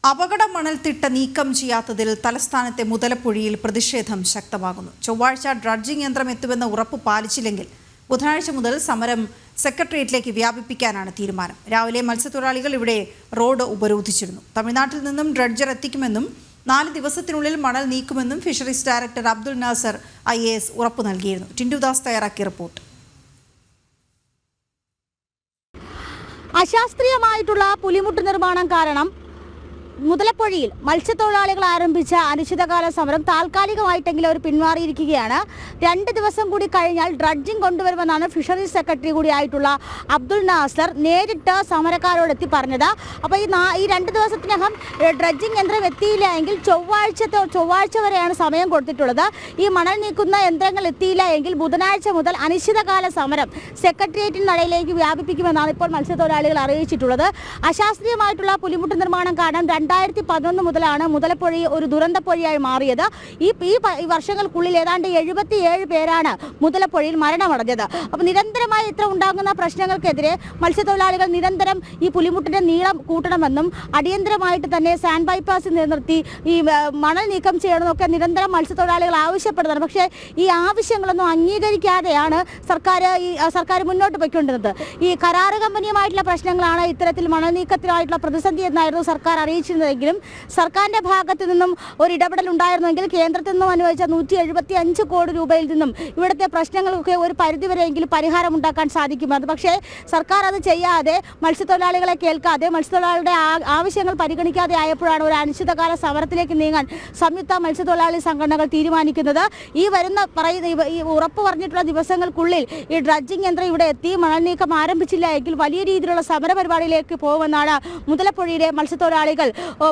അപകട മണൽത്തിട്ട നീക്കം ചെയ്യാത്തതിൽ തലസ്ഥാനത്തെ മുതലപ്പുഴയിൽ പ്രതിഷേധം ശക്തമാകുന്നു. ചൊവ്വാഴ്ച ഡ്രഡ്ജിംഗ് യന്ത്രം എത്തുമെന്ന ഉറപ്പ് പാലിച്ചില്ലെങ്കിൽ ബുധനാഴ്ച മുതൽ സമരം സെക്രട്ടേറിയറ്റിലേക്ക് വ്യാപിപ്പിക്കാനാണ് തീരുമാനം. രാവിലെ മത്സ്യത്തൊഴിലാളികൾ ഇവിടെ റോഡ് ഉപരോധിച്ചിരുന്നു. തമിഴ്നാട്ടിൽ നിന്നും ഡ്രഡ്ജർ എത്തിക്കുമെന്നും 4 ദിവസത്തിനുള്ളിൽ മണൽ നീക്കുമെന്നും fisheries director Abdul Nasar IAS ഉറപ്പു നൽകിയിരുന്നു. ടിൻഡുദാസ് തയ്യാറാക്കിയ റിപ്പോർട്ട്. അശാസ്ത്രീയമായിട്ടുള്ള പുലിമുട്ട് നിർമ്മാണം കാരണം മുതലപ്പുഴയിൽ മത്സ്യത്തൊഴിലാളികൾ ആരംഭിച്ച അനിശ്ചിതകാല സമരം താൽക്കാലികമായിട്ടെങ്കിലും അവർ പിന്മാറിയിരിക്കുകയാണ്. 2 ദിവസം കൂടി കഴിഞ്ഞാൽ ഡ്രഡ്ജിംഗ് കൊണ്ടുവരുമെന്നാണ് ഫിഷറീസ് സെക്രട്ടറി കൂടിയായിട്ടുള്ള അബ്ദുൽ നാസർ നേരിട്ട് സമരക്കാരോട് എത്തി പറഞ്ഞത്. അപ്പോൾ ഈ 2 ദിവസത്തിനകം ഡ്രഡ്ജിംഗ് യന്ത്രം എത്തിയില്ല എങ്കിൽ ചൊവ്വാഴ്ച വരെയാണ് സമയം കൊടുത്തിട്ടുള്ളത്. ഈ മണൽ നീക്കുന്ന യന്ത്രങ്ങൾ എത്തിയില്ല എങ്കിൽ ബുധനാഴ്ച മുതൽ അനിശ്ചിതകാല സമരം സെക്രട്ടേറിയറ്റിന് നടയിലേക്ക് വ്യാപിപ്പിക്കുമെന്നാണ് ഇപ്പോൾ മത്സ്യത്തൊഴിലാളികൾ അറിയിച്ചിട്ടുള്ളത്. അശാസ്ത്രീയമായിട്ടുള്ള പുലിമുട്ട് നിർമ്മാണം കാരണം 2011 മുതലാണ് മുതലപ്പുഴ ഒരു ദുരന്തപ്പുഴയായി മാറിയത്. ഈ വർഷങ്ങൾക്കുള്ളിൽ ഏതാണ്ട് 77 പേരാണ് മുതലപ്പുഴയിൽ മരണമടഞ്ഞത്. അപ്പോൾ നിരന്തരമായി ഇത്ര ഉണ്ടാകുന്ന പ്രശ്നങ്ങൾക്കെതിരെ മത്സ്യത്തൊഴിലാളികൾ നിരന്തരം ഈ പുലിമുട്ടിന്റെ നീളം കൂട്ടണമെന്നും അടിയന്തരമായിട്ട് തന്നെ സാൻഡ് ബൈപ്പാസ് നിലനിർത്തി ഈ മണൽ നീക്കം ചെയ്യണമെന്നൊക്കെ നിരന്തരം മത്സ്യത്തൊഴിലാളികൾ ആവശ്യപ്പെടുന്നതാണ്. പക്ഷേ ഈ ആവശ്യങ്ങളൊന്നും അംഗീകരിക്കാതെയാണ് സർക്കാർ മുന്നോട്ട് പോയിക്കൊണ്ടിരുന്നത്. ഈ കരാറ് കമ്പനിയുമായിട്ടുള്ള പ്രശ്നങ്ങളാണ് ഇത്തരത്തിൽ മണൽ നീക്കത്തിനായിട്ടുള്ള പ്രതിസന്ധി എന്നായിരുന്നു സർക്കാർ അറിയിച്ചിരുന്നതെങ്കിലും സർക്കാരിന്റെ ഭാഗത്തു നിന്നും ഒരു ഇടപെടൽ ഉണ്ടായിരുന്നെങ്കിൽ കേന്ദ്രത്തിൽ നിന്നും അനുവദിച്ച 175 കോടി രൂപയിൽ നിന്നും ഇവിടുത്തെ പ്രശ്നങ്ങൾക്ക് ഒരു പരിധിവരെയെങ്കിലും പരിഹാരം ഉണ്ടാക്കാൻ സാധിക്കുമായിരുന്നു. പക്ഷേ സർക്കാർ അത് ചെയ്യാതെ മത്സ്യത്തൊഴിലാളികളെ കേൾക്കാതെ മത്സ്യത്തൊഴിലാളികളുടെ ആവശ്യങ്ങൾ പരിഗണിക്കാതെ ആയപ്പോഴാണ് ഒരു അനിശ്ചിതകാല സമരത്തിലേക്ക് നീങ്ങാൻ സംയുക്ത മത്സ്യത്തൊഴിലാളി സംഘടനകൾ തീരുമാനിക്കുന്നത്. ഈ ഉറപ്പ് പറഞ്ഞിട്ടുള്ള ദിവസങ്ങൾക്കുള്ളിൽ ഈ ഡ്രഡ്ജിംഗ് യന്ത്രം ഇവിടെ എത്തി മണൽ നീക്കം ആരംഭിച്ചില്ല എങ്കിൽ വലിയ രീതിയിലുള്ള സമരപരിപാടിയിലേക്ക് പോകുമെന്നാണ് മുതലപ്പുഴയിലെ മത്സ്യത്തൊഴിലാളികൾ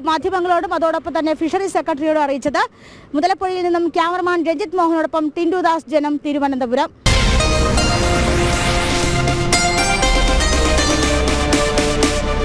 മാധ്യമങ്ങളോടും അതോടൊപ്പം തന്നെ ഫിഷറീസ് സെക്രട്ടറിയോടും അറിയിച്ചത്. മുതലപ്പുഴയിൽ നിന്നും ക്യാമറമാൻ രഞ്ജിത്ത് മോഹനോടൊപ്പം ടിൻഡുദാസ്, ജനം, തിരുവനന്തപുരം.